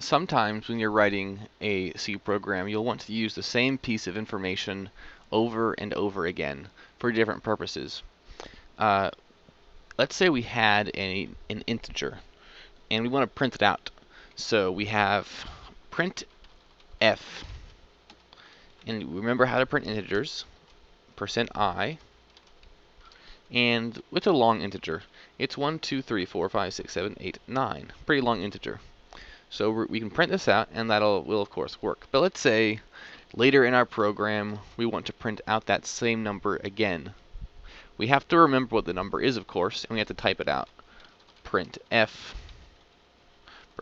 sometimes when you're writing a C program, you'll want to use the same piece of information over and over again for different purposes. Uh, let's say we had an integer and we want to print it out. So we have print f, and remember how to print integers, %i, and it's a long integer. It's 1, 2, 3, 4, 5, 6, 7, 8, 9. Pretty long integer. So we can print this out, and will of course work. But let's say later in our program we want to print out that same number again. We have to remember what the number is, of course, and we have to type it out. Print f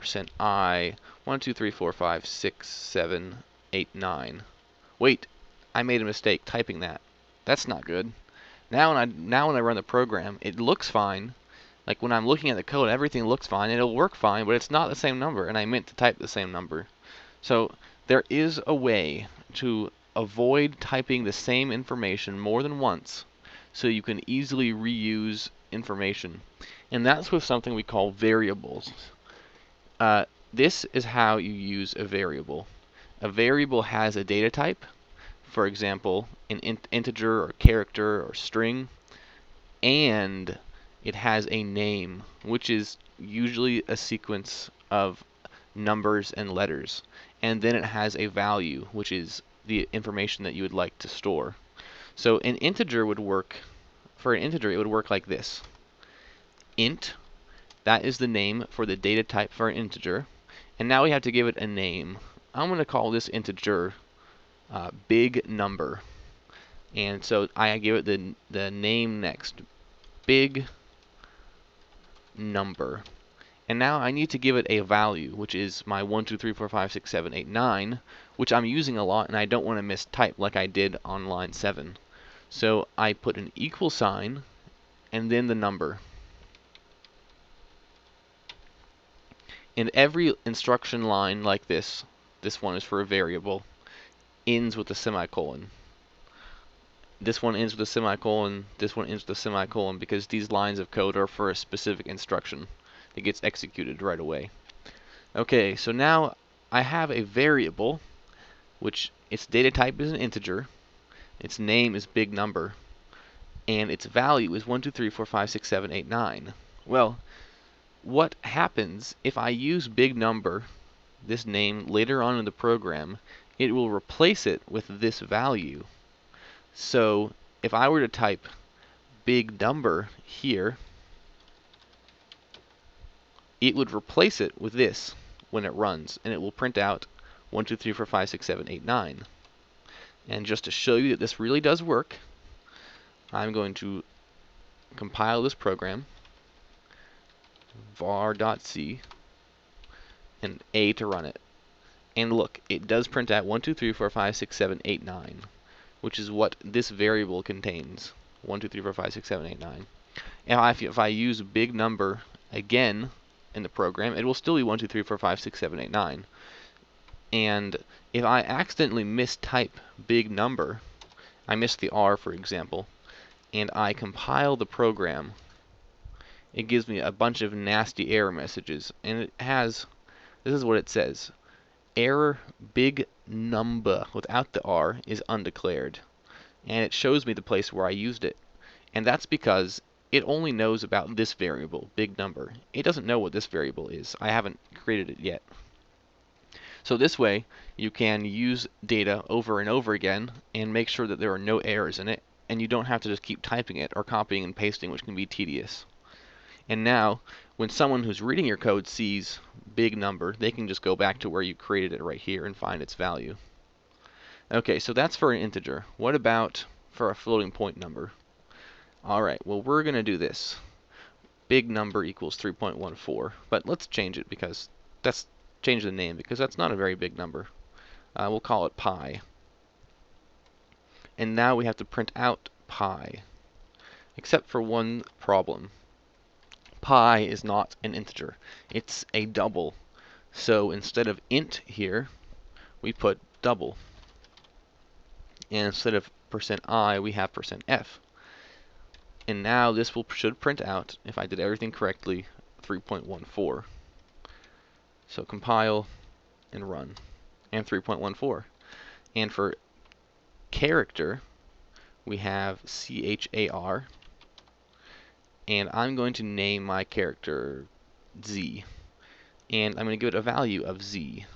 %i 1, 2, 3, 4, 5, 6, 7, 8, 9. Wait, I made a mistake typing that. That's not good. Now when I run the program, it looks fine. Like when I'm looking at the code, everything looks fine. It'll work fine, but it's not the same number, and I meant to type the same number. So there is a way to avoid typing the same information more than once, so you can easily reuse information. And that's with something we call variables. This is how you use a variable. A variable has a data type, for example, an integer or character or string, and it has a name, which is usually a sequence of numbers and letters. And then it has a value, which is the information that you would like to store. So an integer would work, for an integer, it would work like this. Int, that is the name for the data type for an integer. And now we have to give it a name. I'm going to call this integer big number. And so I give it the name next, big number. And now I need to give it a value, which is my 1, 2, 3, 4, 5, 6, 7, 8, 9, which I'm using a lot, and I don't want to mistype like I did on line 7. So I put an equal sign and then the number. And every instruction line like this one is for a variable, ends with a semicolon. This one ends with a semicolon, this one ends with a semicolon, because these lines of code are for a specific instruction that gets executed right away. Okay, so now I have a variable, which its data type is an integer, its name is big number, and its value is 1, 2, 3, 4, 5, 6, 7, 8, 9. Well, what happens if I use big number, this name, later on in the program? It will replace it with this value. So if I were to type big number here, it would replace it with this when it runs, and it will print out 1, 2, 3, 4, 5, 6, 7, 8, 9. And just to show you that this really does work, I'm going to compile this program, var.c, and A to run it. And look, it does print out 1, 2, 3, 4, 5, 6, 7, 8, 9, which is what this variable contains. 1, 2, 3, 4, 5, 6, 7, 8, 9. And if I use big number again in the program, it will still be 1, 2, 3, 4, 5, 6, 7, 8, 9. And if I accidentally mistype big number, I miss the R, for example, and I compile the program, it gives me a bunch of nasty error messages. And it has, this is what it says: error big number without the R is undeclared. And it shows me the place where I used it. And that's because it only knows about this variable, big number. It doesn't know what this variable is. I haven't created it yet. So this way, you can use data over and over again and make sure that there are no errors in it, and you don't have to just keep typing it or copying and pasting, which can be tedious. And now, when someone who's reading your code sees big number, they can just go back to where you created it right here and find its value. Okay, so that's for an integer. What about for a floating point number? Alright, well, we're going to do this. Big number equals 3.14, but let's change it because change the name, because that's not a very big number. We'll call it pi. And now we have to print out pi, except for one problem. Pi is not an integer. It's a double. So instead of int here, we put double. And instead of %i, we have %f. And now this should print out, if I did everything correctly, 3.14. So compile, and run, and 3.14. And for character, we have char, and I'm going to name my character Z, and I'm going to give it a value of Z.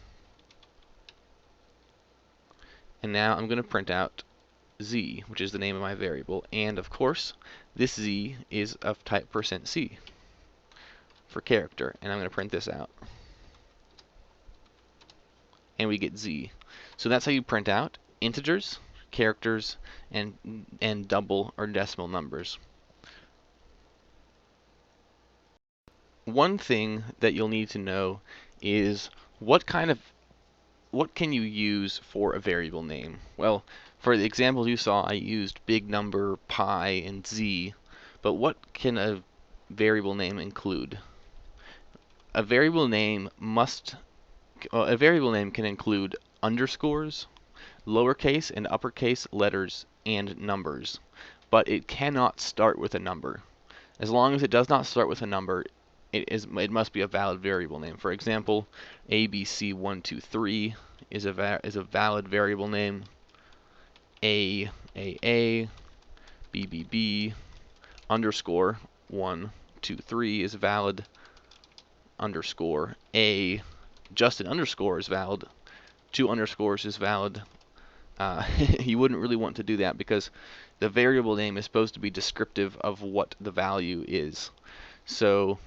And now I'm going to print out Z, which is the name of my variable, and of course, this Z is of type %C for character, and I'm going to print this out. And we get Z. So that's how you print out integers, characters, and double or decimal numbers. One thing that you'll need to know is what can you use for a variable name? Well, for the example you saw, I used big number, pi, and z, but what can a variable name include? A variable name can include underscores, lowercase and uppercase letters, and numbers, but it cannot start with a number. As long as it does not start with a number, it must be a valid variable name. For example, ABC123 is a valid variable name. AAA, BBB, underscore 123 is valid. Underscore A, just an underscore is valid. 2 underscores is valid. You wouldn't really want to do that because the variable name is supposed to be descriptive of what the value is. So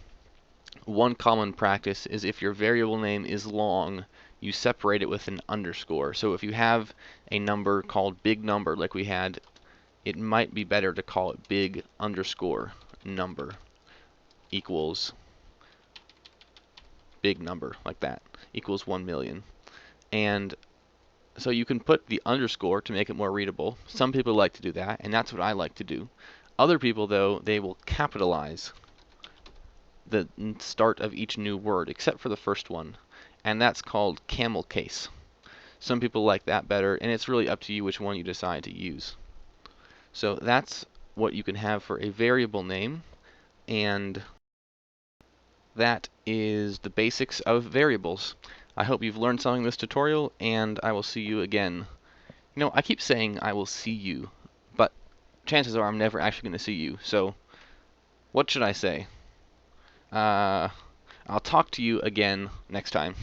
one common practice is if your variable name is long, you separate it with an underscore. So if you have a number called big number like we had, it might be better to call it big underscore number equals big number, like that, equals 1 million. And so you can put the underscore to make it more readable. Some people like to do that, and that's what I like to do. Other people, though, they will capitalize the start of each new word, except for the first one, and that's called camel case. Some people like that better, and it's really up to you which one you decide to use. So that's what you can have for a variable name, and that is the basics of variables. I hope you've learned something in this tutorial, and I will see you again. You know, I keep saying I will see you, but chances are I'm never actually going to see you, so what should I say? I'll talk to you again next time.